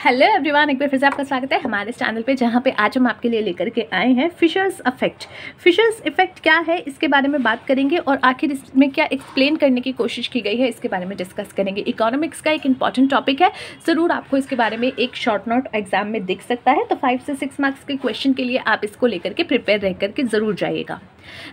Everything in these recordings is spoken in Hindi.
हेलो एवरीवन, एक बार फिर से आपका स्वागत है हमारे चैनल पे, जहाँ पे आज हम आपके लिए लेकर के आए हैं फिशर्स इफेक्ट। फिशर्स इफेक्ट क्या है, इसके बारे में बात करेंगे और आखिर इसमें क्या एक्सप्लेन करने की कोशिश की गई है, इसके बारे में डिस्कस करेंगे। इकोनॉमिक्स का एक इंपॉर्टेंट टॉपिक है, ज़रूर आपको इसके बारे में एक शॉर्ट नोट एग्जाम में दिख सकता है, तो 5 से 6 मार्क्स के क्वेश्चन के लिए आप इसको लेकर के प्रिपेयर रह करके ज़रूर जाइएगा।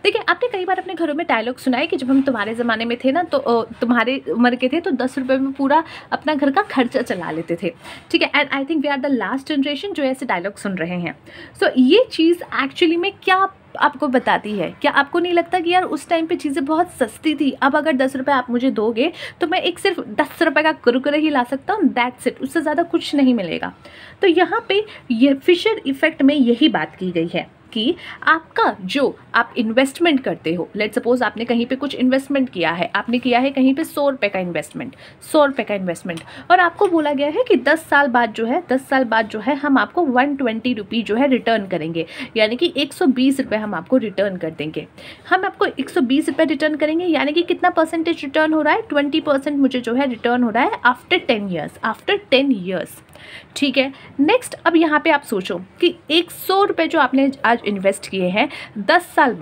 देखिए, आपने कई बार अपने घरों में डायलॉग सुना है कि जब हम तुम्हारे ज़माने में थे ना, तो तुम्हारे उम्र के थे तो 10 रुपये में पूरा अपना घर का खर्चा चला लेते थे। ठीक है, and I think we are the last generation जो ऐसे डायलॉग सुन रहे हैं। सो ये चीज़ एक्चुअली में क्या आपको बताती है? क्या आपको नहीं लगता कि यार उस टाइम पे चीज़ें बहुत सस्ती थी? अब अगर 10 रुपये आप मुझे दोगे तो मैं एक सिर्फ 10 रुपये का कुरकुरे ही ला सकता हूँ, दैट्स इट, उससे ज़्यादा कुछ नहीं मिलेगा। तो यहाँ पे ये फिशर इफेक्ट में यही बात की गई है कि आपका जो आप इन्वेस्टमेंट करते हो, लेट सपोज आपने कहीं पे कुछ इन्वेस्टमेंट किया है, आपने किया है कहीं पे 100 रुपये का इन्वेस्टमेंट, 100 रुपये का इन्वेस्टमेंट, और आपको बोला गया है कि 10 साल बाद जो है हम आपको 120 रुपी जो है रिटर्न करेंगे, यानी कि 120 रुपये हम आपको रिटर्न कर देंगे। हम आपको 120 रुपये रिटर्न करेंगे, यानी कि कितना परसेंटेज रिटर्न हो रहा है? 20% मुझे जो है रिटर्न हो रहा है आफ्टर 10 ईयर्स। ठीक है, नेक्स्ट अब यहाँ पे आप सोचो कि 100 रुपये जो आपने आज इन्वेस्ट किए हैं, 10 साल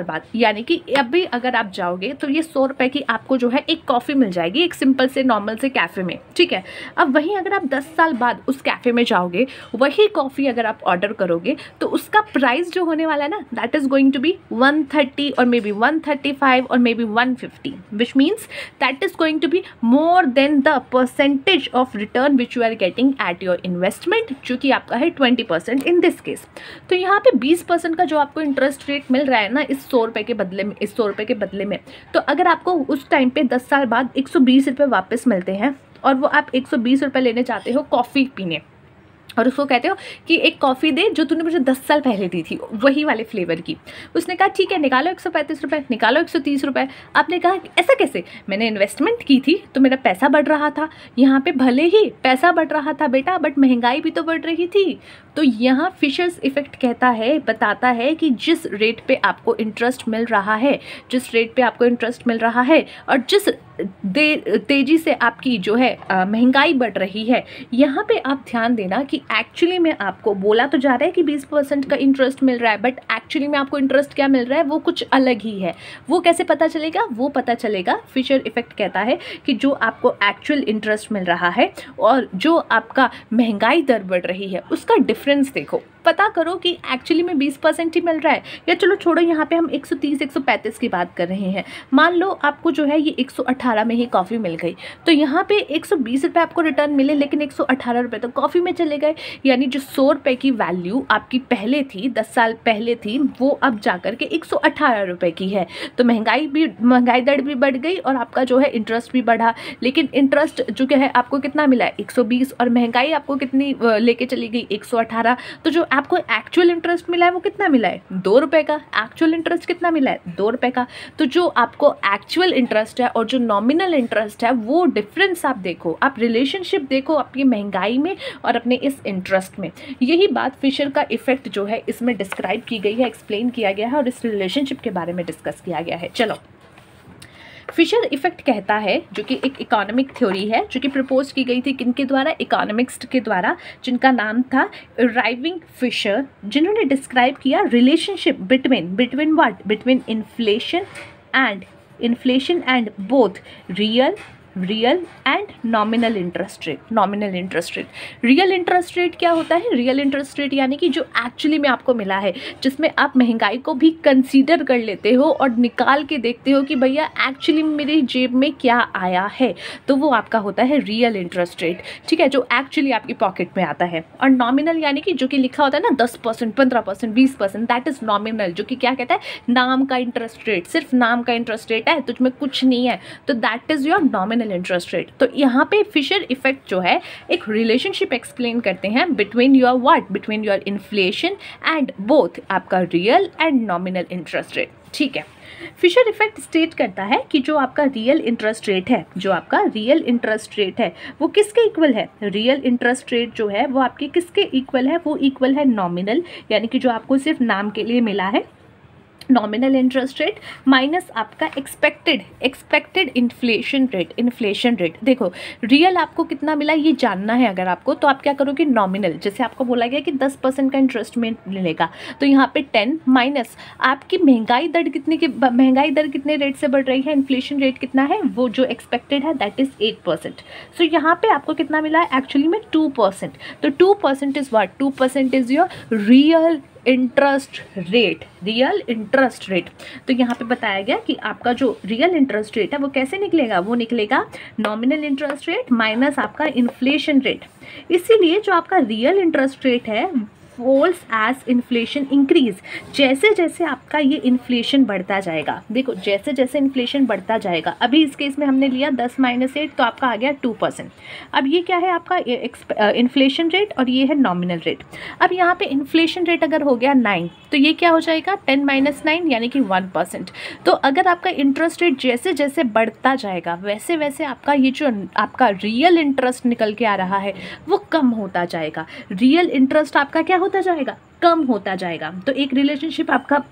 बाद यानी कि अभी अगर आप जाओगे तो ये 100 रुपये की आपको जो है एक कॉफ़ी मिल जाएगी, एक सिंपल से नॉर्मल से कैफ़े में। ठीक है, अब वहीं अगर आप 10 साल बाद उस कैफ़े में जाओगे, वही कॉफ़ी अगर आप ऑर्डर करोगे तो उसका प्राइस जो होने वाला है ना, that is going to be 130 और मे बी 135 और may be 150, which means that is going to be more than the percentage of return which you are getting at your investment, जो कि आपका है 20% इन दिस केस। तो यहाँ पे 20% का जो आपको इंटरेस्ट रेट मिल रहा है ना इस 100 रुपये के बदले में, तो अगर आपको उस टाइम पे 10 साल बाद 120 रुपये वापस मिलते हैं और वो आप 120 रुपये लेने चाहते हो कॉफ़ी पीने, और उसको कहते हो कि एक कॉफ़ी दे जो तूने मुझे 10 साल पहले दी थी, वही वाले फ्लेवर की। उसने कहा ठीक है, निकालो 135 रुपये, निकालो 130 रुपये। आपने कहा ऐसा कैसे? मैंने इन्वेस्टमेंट की थी तो मेरा पैसा बढ़ रहा था। यहाँ पे भले ही पैसा बढ़ रहा था बेटा, बट महंगाई भी तो बढ़ रही थी। तो यहाँ फिशर्स इफेक्ट बताता है कि जिस रेट पे आपको इंटरेस्ट मिल रहा है और जिस तेज़ी से आपकी जो है महंगाई बढ़ रही है, यहाँ पे आप ध्यान देना कि एक्चुअली में आपको बोला तो जा रहा है कि 20% का इंटरेस्ट मिल रहा है, बट एक्चुअली में आपको इंटरेस्ट क्या मिल रहा है वो कुछ अलग ही है। वो कैसे पता चलेगा? वो पता चलेगा, फिशर इफेक्ट कहता है कि जो आपको एक्चुअल इंटरेस्ट मिल रहा है और जो आपका महंगाई दर बढ़ रही है, उसका डिफरेंस देखो, पता करो कि एक्चुअली में 20% ही मिल रहा है, या चलो छोड़ो, यहाँ पे हम 130 135 की बात कर रहे हैं। मान लो आपको जो है ये 118 में ही कॉफ़ी मिल गई, तो यहाँ पे 120 रुपये आपको रिटर्न मिले, लेकिन 118 रुपये तो कॉफ़ी में चले गए, यानी जो 100 रुपये की वैल्यू आपकी पहले थी, 10 साल पहले थी, वो अब जा कर के 118 रुपये की है। तो महंगाई दर भी बढ़ गई और आपका जो है इंटरेस्ट भी बढ़ा, लेकिन इंटरेस्ट जो है आपको कितना मिला है? 120, और महंगाई आपको कितनी लेके चली गई? 118। तो जो आपको एक्चुअल इंटरेस्ट मिला है वो कितना मिला है? 2 रुपये का। एक्चुअल इंटरेस्ट कितना मिला है? 2 रुपये का। तो जो आपको एक्चुअल इंटरेस्ट है और जो नॉमिनल इंटरेस्ट है, वो डिफरेंस आप देखो, आप रिलेशनशिप देखो आपकी महंगाई में और अपने इस इंटरेस्ट में। यही बात फिशर का इफेक्ट जो है इसमें डिस्क्राइब की गई है, एक्सप्लेन किया गया है और इस रिलेशनशिप के बारे में डिस्कस किया गया है। चलो, फिशर इफेक्ट कहता है, जो कि एक इकोनॉमिक थ्योरी है, जो कि प्रपोज की गई थी किनके द्वारा? इकोनॉमिक्स के द्वारा, जिनका नाम था इरविंग फिशर, जिन्होंने डिस्क्राइब किया relationship between inflation and both real and nominal interest rate. Real interest rate क्या होता है? रियल इंटरेस्ट रेट यानी कि जो एक्चुअली में आपको मिला है, जिसमें आप महंगाई को भी कंसीडर कर लेते हो और निकाल के देखते हो कि भैया एक्चुअली मेरी जेब में क्या आया है, तो वो आपका होता है रियल इंटरेस्ट रेट। ठीक है, जो एक्चुअली आपकी पॉकेट में आता है। और नॉमिनल यानी कि जो कि लिखा होता है ना 10%, 15%, 20%, दैट इज़ नॉमिनल, जो कि क्या कहता है? नाम का इंटरेस्ट रेट, सिर्फ नाम का इंटरेस्ट रेट है, तुझमें कुछ नहीं है, तो that is your nominal interest rate. तो यहाँ पे फिशर इफेक्ट जो है एक रिलेशनशिप एक्सप्लेन करते हैं between your inflation and both आपका real and nominal interest rate. ठीक है, फिशर इफेक्ट स्टेट करता है कि जो आपका रियल इंटरेस्ट रेट है वो किसके इक्वल है? रियल इंटरेस्ट रेट जो है वो आपके किसके इक्वल है? वो इक्वल है नॉमिनल, यानी कि जो आपको सिर्फ नाम के लिए मिला है, नॉमिनल इंटरेस्ट रेट माइनस आपका एक्सपेक्टेड इन्फ्लेशन रेट। देखो रियल आपको कितना मिला ये जानना है अगर आपको, तो आप क्या करोगे, नॉमिनल जैसे आपको बोला गया कि 10% का इंटरेस्ट में मिलेगा, तो यहाँ पे 10 माइनस आपकी महंगाई दर कितने रेट से बढ़ रही है, इन्फ्लेशन रेट कितना है, वो जो एक्सपेक्टेड है दैट इज 8%। सो यहाँ पे आपको कितना मिला है एक्चुअली में 2%। तो 2% is what, 2% is your real interest rate. तो यहाँ पे बताया गया कि आपका जो रियल इंटरेस्ट रेट है वो कैसे निकलेगा, वो निकलेगा नॉमिनल इंटरेस्ट रेट माइनस आपका इन्फ्लेशन रेट। इसीलिए जो आपका रियल इंटरेस्ट रेट है फॉल्स एज इन्फ्लेशन इंक्रीज, जैसे जैसे आपका ये इन्फ्लेशन बढ़ता जाएगा। देखो जैसे जैसे इन्फ्लेशन बढ़ता जाएगा, अभी इस केस में हमने लिया 10 - 8 तो आपका आ गया 2%। अब ये क्या है आपका इन्फ्लेशन रेट और ये है नॉमिनल रेट। अब यहाँ पे इन्फ्लेशन रेट अगर हो गया 9 तो ये क्या हो जाएगा 10 - 9 यानी कि 1%। तो अगर आपका इंटरेस्ट रेट जैसे जैसे बढ़ता जाएगा वैसे वैसे आपका ये जो आपका रियल इंटरेस्ट निकल के आ रहा है वो कम होता जाएगा। रियल इंटरेस्ट आपका क्या होता जाएगा, कम होता जाएगा। तो एक रिलेशनशिप आपका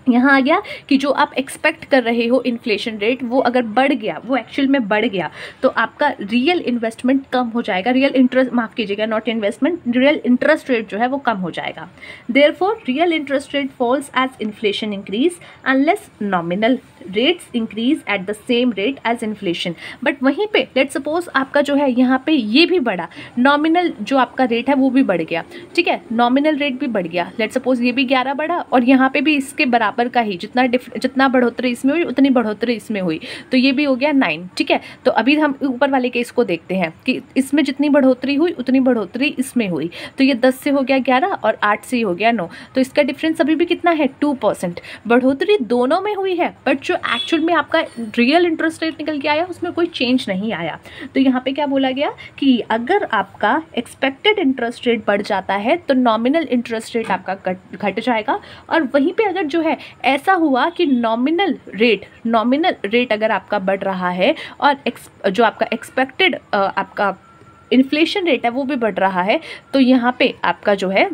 यहाँ आ गया कि जो आप एक्सपेक्ट कर रहे हो इन्फ्लेशन रेट वो अगर बढ़ गया, वो एक्चुअल में बढ़ गया, तो आपका रियल इन्वेस्टमेंट कम हो जाएगा, रियल इंटरेस्ट माफ़ कीजिएगा not investment, real interest rate जो है वो कम हो जाएगा। Therefore real interest rate falls as inflation increase unless nominal rates increase at the same rate as inflation. But वहीं पे लेट सपोज आपका जो है यहाँ पे ये भी बढ़ा, नॉमिनल जो आपका रेट है वो भी बढ़ गया, ठीक है, नॉमिनल रेट भी बढ़ गया, लेट सपोज ये भी 11 बढ़ा और यहाँ पे भी इसके बराबर का ही जितना बढ़ोतरी इसमें हुई उतनी बढ़ोतरी इसमें हुई, तो ये भी हो गया 9, ठीक है। तो अभी हम ऊपर वाले केस को देखते हैं कि इसमें जितनी बढ़ोतरी हुई उतनी बढ़ोतरी इसमें हुई, तो ये 10 से हो गया 11 और 8 से हो गया 9, तो इसका डिफरेंस अभी भी कितना है 2%। बढ़ोतरी दोनों में हुई है बट जो एक्चुअल में आपका रियल इंटरेस्ट रेट निकल के आया उसमें कोई चेंज नहीं आया। तो यहाँ पे क्या बोला गया कि अगर आपका एक्सपेक्टेड इंटरेस्ट रेट बढ़ जाता है तो नॉमिनल इंटरेस्ट रेट आपका घट जाएगा, और वहीं पे अगर जो है ऐसा हुआ कि नॉमिनल रेट अगर आपका बढ़ रहा है और जो आपका एक्सपेक्टेड आपका इन्फ्लेशन रेट है वो भी बढ़ रहा है, तो यहाँ पे आपका जो है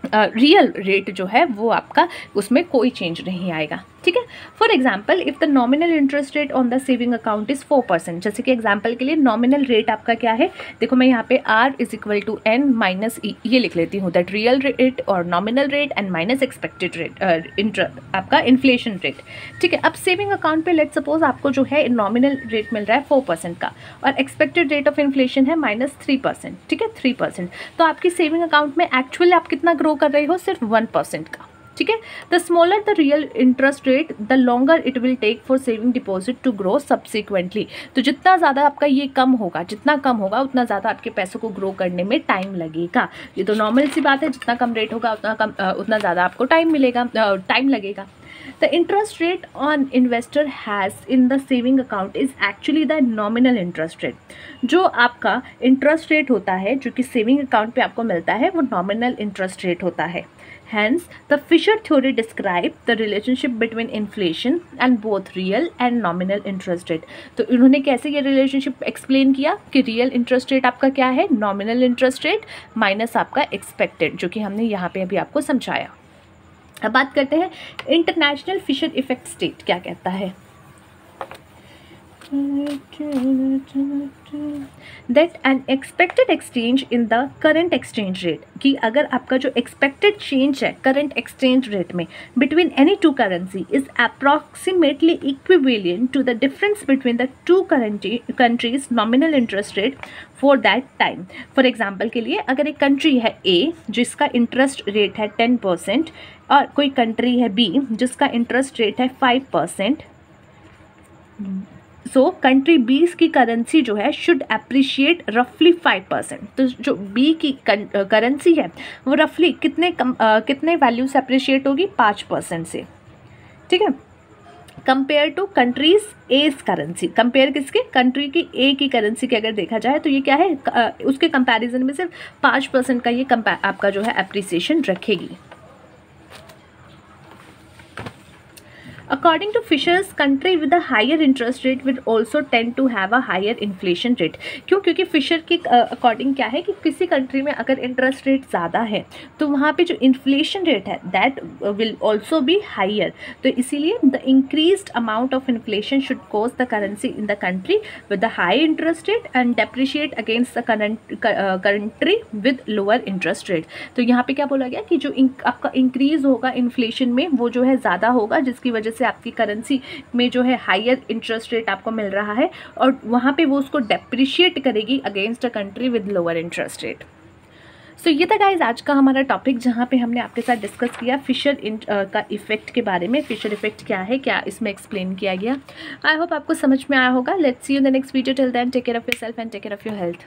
रियल रेट जो है वो आपका उसमें कोई चेंज नहीं आएगा, ठीक है। For example if the nominal interest rate on the saving account is 4%, जैसे कि एग्जाम्पल के लिए नॉमिनल रेट आपका क्या है, देखो मैं यहाँ पे R = N - E ये लिख लेती हूँ, दैट रियल रेट और nominal rate and minus expected rate आपका इन्फ्लेशन रेट, ठीक है। अब सेविंग अकाउंट पे लेट सपोज आपको जो है नॉमिनल रेट मिल रहा है 4% का और एक्सपेक्टेड रेट ऑफ इन्फ्लेशन है -3%, ठीक है 3%, तो आपकी सेविंग अकाउंट में एक्चुअली आप कितना ग्रो कर रहे हो, सिर्फ 1% का, ठीक है। The smaller the real interest rate the longer it will take for saving deposit to grow subsequently. तो जितना ज़्यादा आपका ये जितना कम होगा उतना ज़्यादा आपके पैसों को ग्रो करने में टाइम लगेगा। ये तो नॉर्मल सी बात है, जितना कम रेट होगा उतना ज़्यादा आपको टाइम लगेगा। The interest rate on investor has in the saving account is actually the nominal interest rate. जो आपका इंटरेस्ट रेट होता है जो कि सेविंग अकाउंट पे आपको मिलता है वो नॉमिनल इंटरेस्ट रेट होता है। Hence, the Fisher theory described the relationship between inflation and both real and nominal interest rate. तो इन्होंने कैसे ये रिलेशनशिप एक्सप्लेन किया कि रियल इंटरेस्ट रेट आपका क्या है, नॉमिनल इंटरेस्ट रेट माइनस आपका एक्सपेक्टेड, जो कि हमने यहाँ पे अभी आपको समझाया। अब बात करते हैं इंटरनेशनल फिशर इफेक्ट स्टेट क्या कहता है। That an expected exchange in the current exchange rate, कि अगर आपका जो एक्सपेक्टेड चेंज है करंट एक्सचेंज रेट में between any two currency is approximately equivalent to the difference between the two countries nominal interest rate for that time. For example के लिए अगर एक कंट्री है A जिसका इंटरेस्ट रेट है 10% और कोई कंट्री है B जिसका इंटरेस्ट रेट है 5%, सो कंट्री B की करेंसी जो है शुड अप्रिशिएट रफली 5%। तो जो B की करेंसी है वो रफली कितने वैल्यू से अप्रिशिएट होगी, 5% से, ठीक है। Compare two countries as currency, compare किसके, कंट्री की ए की करेंसी के अगर देखा जाए तो ये क्या है, उसके कंपैरिजन में सिर्फ 5% का ये आपका जो है अप्रिसिएशन रखेगी। According to Fisher's, country with a higher interest rate will also tend to have a higher inflation rate. क्यों? क्योंकि फिशर के अकॉर्डिंग क्या है कि किसी कंट्री में अगर इंटरेस्ट रेट ज़्यादा है तो वहाँ पे जो इन्फ्लेशन रेट है that will also be higher. तो इसीलिए the increased amount of inflation should cause the currency in the country with the high interest rate and depreciate against the country with lower interest rate. तो यहाँ पे क्या बोला गया कि जो आपका इंक्रीज होगा इन्फ्लेशन में वो जो है ज़्यादा होगा, जिसकी वजह से आपकी करेंसी में जो है हायर इंटरेस्ट रेट आपको मिल रहा है और वहाँ पे वो उसको डेप्रिशिएट करेगी against a country with lower interest rate. So ये था गाइज आज का हमारा टॉपिक, जहाँ पे हमने आपके साथ डिस्कस किया फिशर का इफेक्ट के बारे में। फिशर इफेक्ट क्या है, क्या इसमें एक्सप्लेन किया गया। आई होप आपको समझ में आया होगा। Let's see you in the next video. Till then take care of yourself and take care of your health.